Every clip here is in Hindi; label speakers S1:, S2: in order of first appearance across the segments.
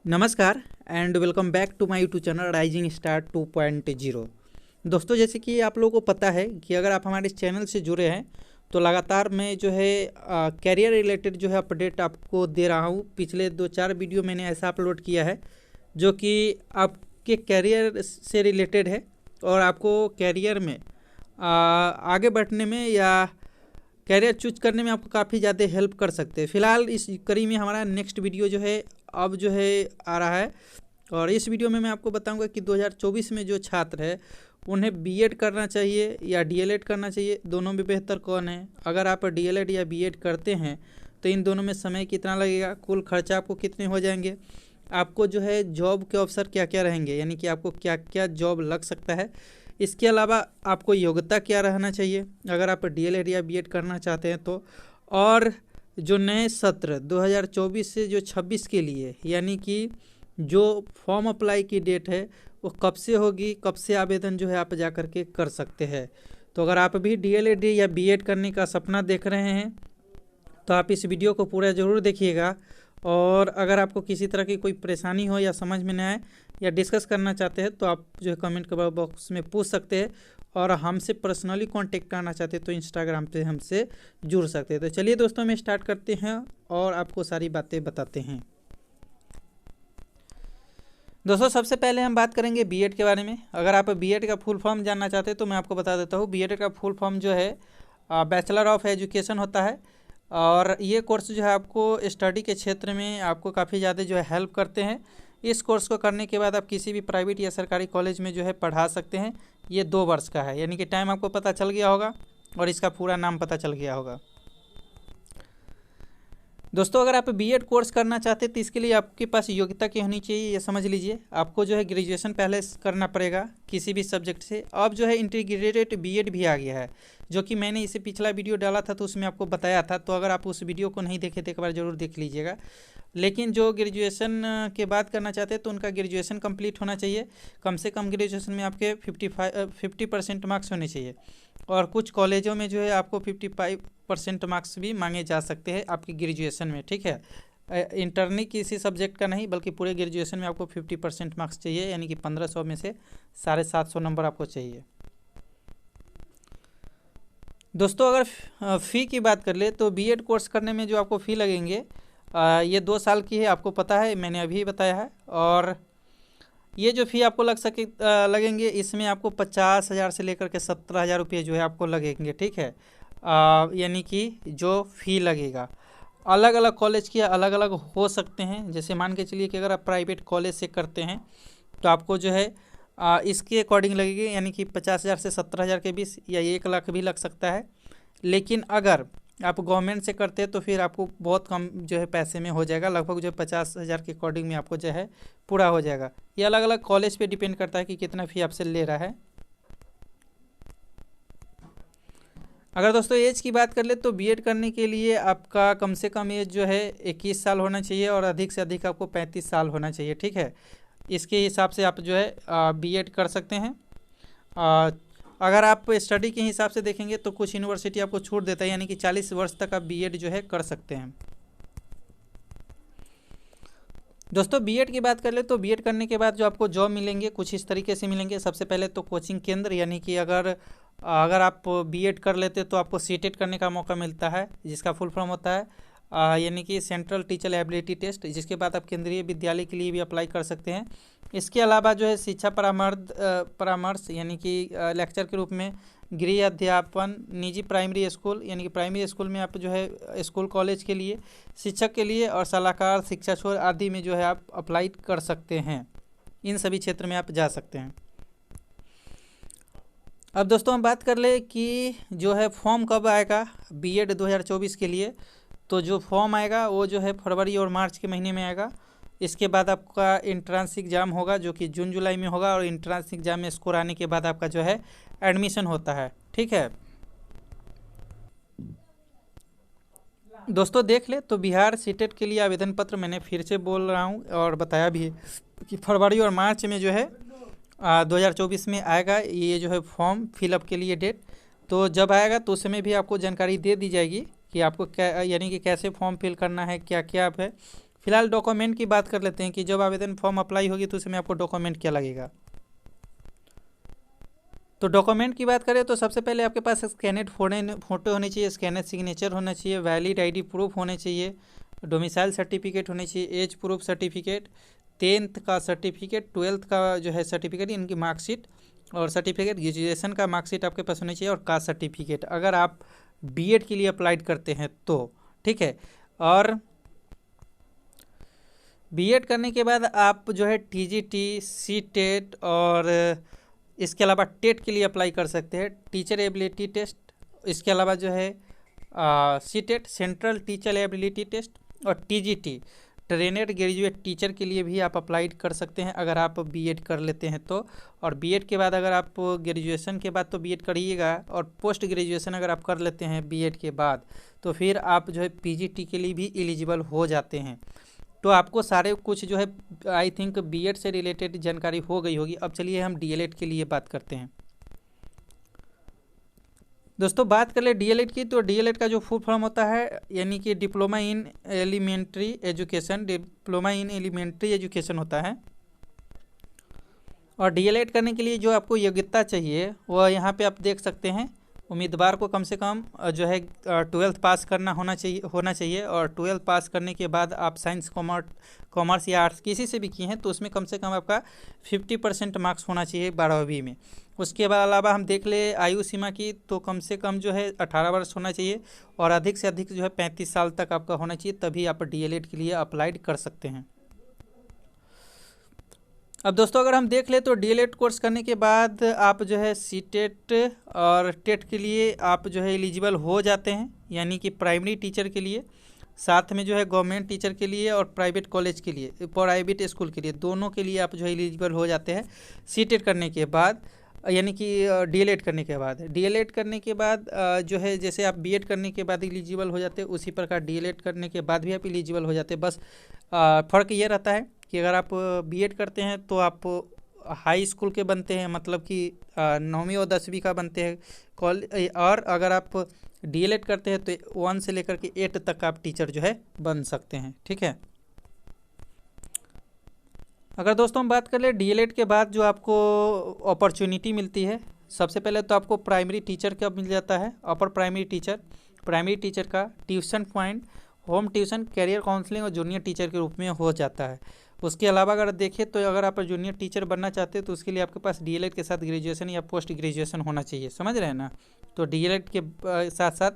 S1: नमस्कार and welcome back to my YouTube channel rising star 2.0। दोस्तों, जैसे कि आप लोगों को पता है कि अगर आप हमारे इस चैनल से जुड़े हैं तो लगातार मैं जो है कैरियर रिलेटेड जो है अपडेट आपको दे रहा हूँ। पिछले 2-4 वीडियो मैंने ऐसा अपलोड किया है जो कि आपके कैरियर से रिलेटेड है और आपको कैरियर में आगे बढ़ने में या कैरियर चूज करने में आपको काफ़ी ज़्यादा हेल्प कर सकते हैं। फिलहाल इस कड़ी में हमारा नेक्स्ट वीडियो जो है अब जो है आ रहा है और इस वीडियो में मैं आपको बताऊंगा कि 2024 में जो छात्र है उन्हें बीएड करना चाहिए या डीएलएड करना चाहिए, दोनों में बेहतर कौन है। अगर आप डीएलएड या बीएड करते हैं तो इन दोनों में समय कितना लगेगा, कुल खर्चा आपको कितने हो जाएंगे, आपको जो है जॉब के अवसर क्या क्या रहेंगे, यानी कि आपको क्या क्या जॉब लग सकता है। इसके अलावा आपको योग्यता क्या रहना चाहिए अगर आप डीएलएड या बीएड करना चाहते हैं तो। और जो नए सत्र 2024 से जो 26 के लिए यानी कि जो फॉर्म अप्लाई की डेट है वो कब से होगी, कब से आवेदन जो है आप जा कर के कर सकते हैं। तो अगर आप भी डीएलएड या बीएड करने का सपना देख रहे हैं तो आप इस वीडियो को पूरा ज़रूर देखिएगा। और अगर आपको किसी तरह की कोई परेशानी हो या समझ में न आए या डिस्कस करना चाहते हैं तो आप जो है कमेंट के बॉक्स में पूछ सकते हैं और हमसे पर्सनली कांटेक्ट करना चाहते हैं तो इंस्टाग्राम पे हमसे जुड़ सकते हैं। तो चलिए दोस्तों, हम स्टार्ट करते हैं और आपको सारी बातें बताते हैं। दोस्तों, सबसे पहले हम बात करेंगे बीएड के बारे में। अगर आप बीएड का फुल फॉर्म जानना चाहते हैं तो मैं आपको बता देता हूँ। बीएड का फुल फॉर्म जो है बैचलर ऑफ एजुकेशन होता है और ये कोर्स जो है आपको स्टडी के क्षेत्र में आपको काफ़ी ज़्यादा जो है हेल्प करते हैं। इस कोर्स को करने के बाद आप किसी भी प्राइवेट या सरकारी कॉलेज में जो है पढ़ा सकते हैं। ये 2 वर्ष का है, यानी कि टाइम आपको पता चल गया होगा और इसका पूरा नाम पता चल गया होगा। दोस्तों, अगर आप बीएड कोर्स करना चाहते हैं तो इसके लिए आपके पास योग्यता क्या होनी चाहिए ये समझ लीजिए। आपको जो है ग्रेजुएशन पहले करना पड़ेगा किसी भी सब्जेक्ट से। अब जो है इंटीग्रेटेड बीएड भी आ गया है, जो कि मैंने इसे पिछला वीडियो डाला था तो उसमें आपको बताया था। तो अगर आप उस वीडियो को नहीं देखे तो एक बार ज़रूर देख लीजिएगा। लेकिन जो ग्रेजुएशन के बाद करना चाहते हैं तो उनका ग्रेजुएशन कंप्लीट होना चाहिए। कम से कम ग्रेजुएशन में आपके 50% मार्क्स होने चाहिए और कुछ कॉलेजों में जो है आपको 55% मार्क्स भी मांगे जा सकते हैं आपकी ग्रेजुएशन में। ठीक है, इंटरनी किसी सब्जेक्ट का नहीं बल्कि पूरे ग्रेजुएशन में आपको 50% मार्क्स चाहिए, यानी कि 1500 में से 750 नंबर आपको चाहिए। दोस्तों, अगर फ़ी की बात कर ले तो बीएड कोर्स करने में जो आपको फ़ी लगेंगे ये 2 साल की है, आपको पता है, मैंने अभी बताया है। और ये जो फ़ी आपको लगेंगे इसमें आपको 50,000 से लेकर के 17,000 रुपये जो है आपको लगेंगे। ठीक है, यानी कि जो फ़ी लगेगा अलग अलग कॉलेज के अलग अलग हो सकते हैं। जैसे मान के चलिए कि अगर आप प्राइवेट कॉलेज से करते हैं तो आपको जो है इसके अकॉर्डिंग लगेगी, यानी कि 50,000 से 17,000 के बीच या 1 लाख भी लग सकता है। लेकिन अगर आप गवर्नमेंट से करते हैं तो फिर आपको बहुत कम जो है पैसे में हो जाएगा, लगभग जो है 50,000 के अकॉर्डिंग में आपको जो है पूरा हो जाएगा। ये अलग अलग कॉलेज पे डिपेंड करता है कि कितना फ़ी आपसे ले रहा है। अगर दोस्तों एज की बात कर ले तो बीएड करने के लिए आपका कम से कम एज जो है 21 साल होना चाहिए और अधिक से अधिक आपको 35 साल होना चाहिए। ठीक है, इसके हिसाब से आप जो है बीएड कर सकते हैं। अगर आप स्टडी के हिसाब से देखेंगे तो कुछ यूनिवर्सिटी आपको छूट देता है, यानी कि 40 वर्ष तक आप बीएड जो है कर सकते हैं। दोस्तों, बीएड की बात कर ले तो बीएड करने के बाद जो आपको जॉब मिलेंगे कुछ इस तरीके से मिलेंगे। सबसे पहले तो कोचिंग केंद्र, यानी कि अगर आप बीएड कर लेते तो आपको सीटेट करने का मौका मिलता है, जिसका फुल फॉर्म होता है यानी कि सेंट्रल टीचर एबिलिटी टेस्ट, जिसके बाद आप केंद्रीय विद्यालय के लिए भी अप्लाई कर सकते हैं। इसके अलावा जो है शिक्षा परामर्श यानी कि लेक्चर के रूप में गृह अध्यापन, निजी प्राइमरी स्कूल, यानी कि प्राइमरी स्कूल में आप जो है स्कूल कॉलेज के लिए, शिक्षक के लिए और सलाहकार, शिक्षा छोर आदि में जो है आप अप्लाई कर सकते हैं। इन सभी क्षेत्र में आप जा सकते हैं। अब दोस्तों हम बात कर ले कि जो है फॉर्म कब आएगा बीएड 2024 के लिए। तो जो फॉर्म आएगा वो जो है फरवरी और मार्च के महीने में आएगा। इसके बाद आपका एंट्रेंस एग्ज़ाम होगा जो कि जून जुलाई में होगा और एंट्रेंस एग्ज़ाम में स्कोर आने के बाद आपका जो है एडमिशन होता है। ठीक है दोस्तों, देख ले तो बिहार सीटेट के लिए आवेदन पत्र मैंने फिर से बोल रहा हूँ और बताया भी है कि फरवरी और मार्च में जो है 2024 में आएगा ये जो है फॉर्म फिलअप के लिए डेट। तो जब आएगा तो उस समय भी आपको जानकारी दे दी जाएगी कि आपको क्या, यानी कि कैसे फॉर्म फिल करना है, क्या क्या है। फिलहाल डॉक्यूमेंट की बात कर लेते हैं कि जब आवेदन फॉर्म अप्लाई होगी तो उसमें आपको डॉक्यूमेंट क्या लगेगा। तो डॉक्यूमेंट की बात करें तो सबसे पहले आपके पास स्कैनेड फोटो होनी चाहिए, स्कैनेड सिग्नेचर होना चाहिए, वैलिड आईडी प्रूफ होने चाहिए, डोमिसाइल सर्टिफिकेट होनी चाहिए, एज प्रूफ सर्टिफिकेट, 10th का सर्टिफिकेट, 12th का जो है सर्टिफिकेट, इनकी मार्कशीट और सर्टिफिकेट, ग्रेजुएशन का मार्कशीट आपके पास होनी चाहिए और कास्ट सर्टिफिकेट अगर आप बीएड के लिए अप्लाइड करते हैं तो, ठीक है। और बीएड करने के बाद आप जो है टीजीटी, सीटेट और इसके अलावा टेट के लिए अप्लाई कर सकते हैं, टीचर एबिलिटी टेस्ट, इसके अलावा जो है CTET, central teacher ability test, और टीजीटी, ट्रेनेड ग्रेजुएट टीचर के लिए भी आप अप्लाई कर सकते हैं अगर आप बीएड कर लेते हैं तो। और बीएड के बाद अगर आप ग्रेजुएशन के बाद तो बीएड करिएगा, और पोस्ट ग्रेजुएशन अगर आप कर लेते हैं बीएड के बाद तो फिर आप जो है पीजीटी के लिए भी एलिजिबल हो जाते हैं। तो आपको सारे कुछ जो है आई थिंक बीएड से रिलेटेड जानकारी हो गई होगी। अब चलिए हम डीएलएड के लिए बात करते हैं। दोस्तों बात कर ले डीएलएड की, तो डीएलएड का जो फुल फॉर्म होता है यानी कि diploma in elementary education, diploma in elementary education होता है। और डीएलएड करने के लिए जो आपको योग्यता चाहिए वह यहाँ पे आप देख सकते हैं। उम्मीदवार को कम से कम जो है 12th पास करना होना चाहिए और 12th पास करने के बाद आप साइंस, कॉमर्स या आर्ट्स किसी से भी किए हैं तो उसमें कम से कम आपका 50% मार्क्स होना चाहिए 12वीं में। उसके अलावा हम देख ले आयु सीमा की, तो कम से कम जो है 18 वर्ष होना चाहिए और अधिक से अधिक जो है 35 साल तक आपका होना चाहिए, तभी आप डीएलएड के लिए अप्लाइड कर सकते हैं। अब दोस्तों अगर हम देख ले तो डीएलएड कोर्स करने के बाद आप जो है सीटेट और टेट के लिए आप जो है एलिजिबल हो जाते हैं, यानी कि प्राइमरी टीचर के लिए, साथ में जो है गवर्नमेंट टीचर के लिए और प्राइवेट कॉलेज के लिए, प्राइवेट स्कूल के लिए, दोनों के लिए आप जो है एलिजिबल हो जाते हैं सीटेट करने के बाद, यानी कि डीएलएड करने के बाद। डीएलएड करने के बाद जो है जैसे आप बीएड करने के बाद एलिजिबल हो जाते हैं उसी प्रकार डीएलएड करने के बाद भी आप एलिजिबल हो जाते हैं। बस फ़र्क ये रहता है कि अगर आप बीएड करते हैं तो आप हाई स्कूल के बनते हैं, मतलब कि 9वीं और 10वीं का बनते हैं कॉलेज, और अगर आप डीएलएड करते हैं तो 1 से लेकर के 8 तक आप टीचर जो है बन सकते हैं, ठीक है। अगर दोस्तों हम बात कर ले डीएलएड के बाद जो आपको अपॉर्चुनिटी मिलती है, सबसे पहले तो आपको प्राइमरी टीचर का मिल जाता है, अपर प्राइमरी टीचर का tuition point, home tuition, career counselling और जूनियर टीचर के रूप में हो जाता है। उसके अलावा अगर देखें तो अगर आप जूनियर टीचर बनना चाहते हैं तो उसके लिए आपके पास डीएलएड के साथ ग्रेजुएशन या पोस्ट ग्रेजुएशन होना चाहिए, समझ रहे हैं ना। तो डीएलएड के साथ साथ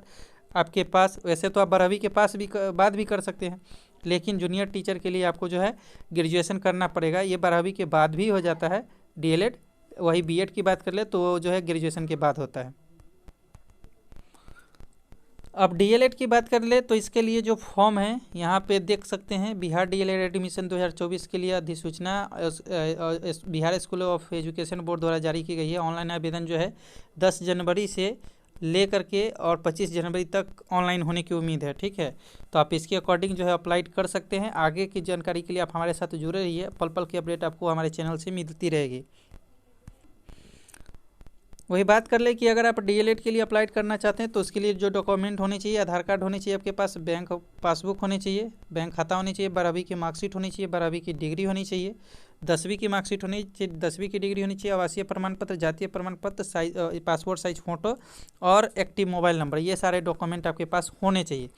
S1: आपके पास, वैसे तो आप 12वीं के पास भी बाद भी कर सकते हैं, लेकिन जूनियर टीचर के लिए आपको जो है ग्रेजुएशन करना पड़ेगा। ये 12वीं के बाद भी हो जाता है डीएलएड। वही बीएड की बात कर ले तो जो है ग्रेजुएशन के बाद होता है। अब डीएलएड की बात कर ले तो इसके लिए जो फॉर्म है यहाँ पे देख सकते हैं, बिहार डीएलएड एडमिशन 2024 के लिए अधिसूचना Bihar school of education board द्वारा जारी की गई है। ऑनलाइन आवेदन जो है 10 जनवरी से ले करके और 25 जनवरी तक ऑनलाइन होने की उम्मीद है, ठीक है। तो आप इसके अकॉर्डिंग जो है अप्लाई कर सकते हैं। आगे की जानकारी के लिए आप हमारे साथ जुड़े रहिए, पल पल की अपडेट आपको हमारे चैनल से मिलती रहेगी। वही बात कर ले कि अगर आप डीएलएड के लिए अप्लाई करना चाहते हैं तो उसके लिए जो डॉक्यूमेंट होने चाहिए, आधार कार्ड होने चाहिए आपके पास, बैंक पासबुक होनी चाहिए, बैंक खाता होनी चाहिए, 12वीं की मार्कशीट होनी चाहिए, 12वीं की डिग्री होनी चाहिए, 10वीं की मार्कशीट होनी चाहिए, 10वीं की डिग्री होनी चाहिए, आवासीय प्रमाण पत्र, जातीय प्रमाण पत्र, पासपोर्ट साइज फ़ोटो और एक्टिव मोबाइल नंबर, ये सारे डॉक्यूमेंट आपके पास होने चाहिए।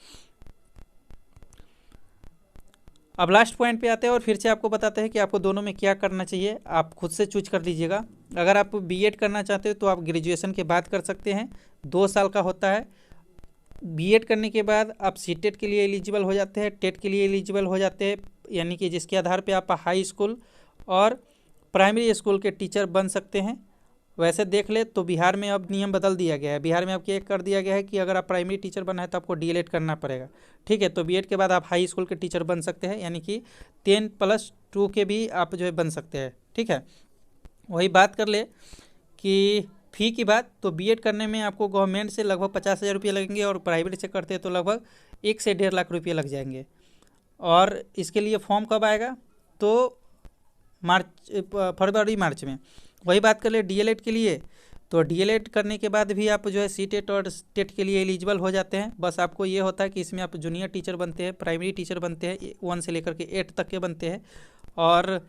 S1: अब लास्ट पॉइंट पे आते हैं और फिर से आपको बताते हैं कि आपको दोनों में क्या करना चाहिए, आप खुद से चूज कर लीजिएगा। अगर आप बीएड करना चाहते हो तो आप ग्रेजुएशन के बाद कर सकते हैं, 2 साल का होता है। बीएड करने के बाद आप सीटेट के लिए एलिजिबल हो जाते हैं, टेट के लिए एलिजिबल हो जाते हैं, यानी कि जिसके आधार पे आप हाई स्कूल और प्राइमरी स्कूल के टीचर बन सकते हैं। वैसे देख ले तो बिहार में अब नियम बदल दिया गया है, बिहार में अब क्या कर दिया गया है कि अगर आप प्राइमरी टीचर बनना है तो आपको डीएलएड करना पड़ेगा, ठीक है। तो बीएड के बाद आप हाई स्कूल के टीचर बन सकते हैं, यानी कि 10+2 के भी आप जो है बन सकते हैं, ठीक है। वही बात कर ले कि फ़ी की बात, तो बीएड करने में आपको गवर्नमेंट से लगभग 50,000 रुपये लगेंगे और प्राइवेट से करते हैं तो लगभग 1 से 1.5 लाख रुपये लग जाएंगे। और इसके लिए फॉर्म कब आएगा, तो फरवरी मार्च में। वही बात कर ले डीएलएड के लिए, तो डीएलएड करने के बाद भी आप जो है सीटेट और टेट के लिए एलिजिबल हो जाते हैं। बस आपको ये होता है कि इसमें आप जूनियर टीचर बनते हैं, प्राइमरी टीचर बनते हैं, 1 से लेकर के 8 तक के बनते हैं, और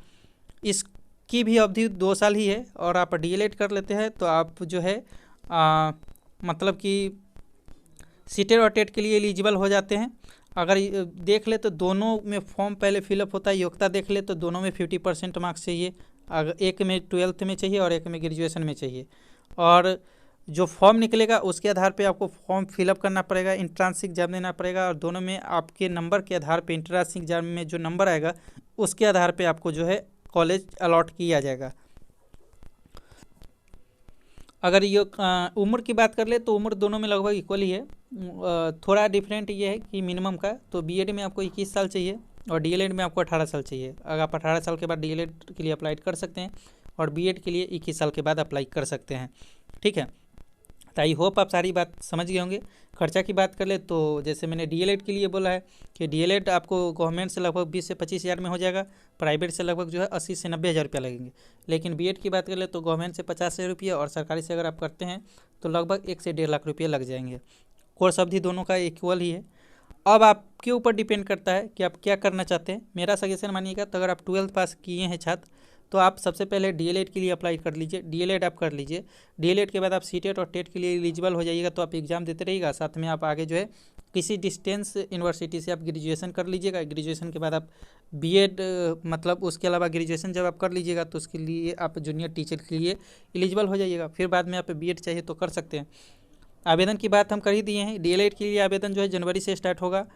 S1: इसकी भी अवधि 2 साल ही है। और आप डीएलएड कर लेते हैं तो आप जो है मतलब कि सीटेट और टेट के लिए एलिजिबल हो जाते हैं। अगर देख ले तो दोनों में फॉर्म पहले फिलअप होता है, योग्यता देख ले तो दोनों में 50% मार्क्स चाहिए। अगर एक में 12th में चाहिए और एक में ग्रेजुएशन में चाहिए। और जो फॉर्म निकलेगा उसके आधार पे आपको फॉर्म फिलअप करना पड़ेगा, इंट्रांस एग्जाम देना पड़ेगा, और दोनों में आपके नंबर के आधार पे इंट्रांस एग्जाम में जो नंबर आएगा उसके आधार पे आपको जो है कॉलेज अलॉट किया जाएगा। अगर ये उम्र की बात कर ले तो उम्र दोनों में लगभग इक्वल ही है। थोड़ा डिफरेंट ये है कि मिनिमम का, तो बीएड में आपको 21 साल चाहिए और डीएलएड में आपको 18 साल चाहिए। अगर आप 18 साल के बाद डीएलएड के लिए अप्लाई कर सकते हैं और बीएड के लिए 21 साल के बाद अप्लाई कर सकते हैं। ठीक है, तो आई होप आप सारी बात समझ गए होंगे। खर्चा की बात कर ले तो जैसे मैंने डीएलएड के लिए बोला है कि डीएलएड आपको गवर्नमेंट से लगभग 20 से 25 हज़ार में हो जाएगा, प्राइवेट से लगभग जो है 80 से 90 हज़ार रुपया लगेंगे। लेकिन बीएड की बात कर ले तो गवर्नमेंट से 50 हज़ार रुपये और सरकारी से अगर आप करते हैं तो लगभग 1 से 1.5 लाख रुपये लग जाएंगे। कोर्स अवधि दोनों का इक्वल ही है। अब आपके ऊपर डिपेंड करता है कि आप क्या करना चाहते हैं। मेरा सजेशन मानिएगा तो अगर आप 12th पास किए हैं छात्र तो आप सबसे पहले डीएलएड के लिए अप्लाई कर लीजिए, डीएलएड आप कर लीजिए। डीएलएड के बाद आप सीटेट और टेट के लिए एलिजिबल हो जाइएगा, तो आप एग्ज़ाम देते रहिएगा, साथ में आप आगे जो है किसी डिस्टेंस यूनिवर्सिटी से आप ग्रेजुएशन कर लीजिएगा। ग्रेजुएशन के बाद आप बीएड मतलब उसके अलावा ग्रेजुएशन जब आप कर लीजिएगा तो उसके लिए आप जूनियर टीचर के लिए एलिजिबल हो जाइएगा। फिर बाद में आप बीएड चाहिए तो कर सकते हैं। आवेदन की बात हम कर ही दिए हैं। डीएलएड के लिए आवेदन जो है जनवरी से स्टार्ट होगा।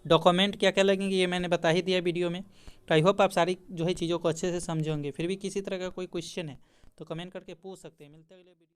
S1: डॉक्यूमेंट क्या क्या लगेंगे ये मैंने बता ही दिया वीडियो में। तो आई होप आप सारी जो है चीज़ों को अच्छे से समझे होंगे। फिर भी किसी तरह का कोई क्वेश्चन है तो कमेंट करके पूछ सकते हैं। मिलते हैं अगले वीडियो।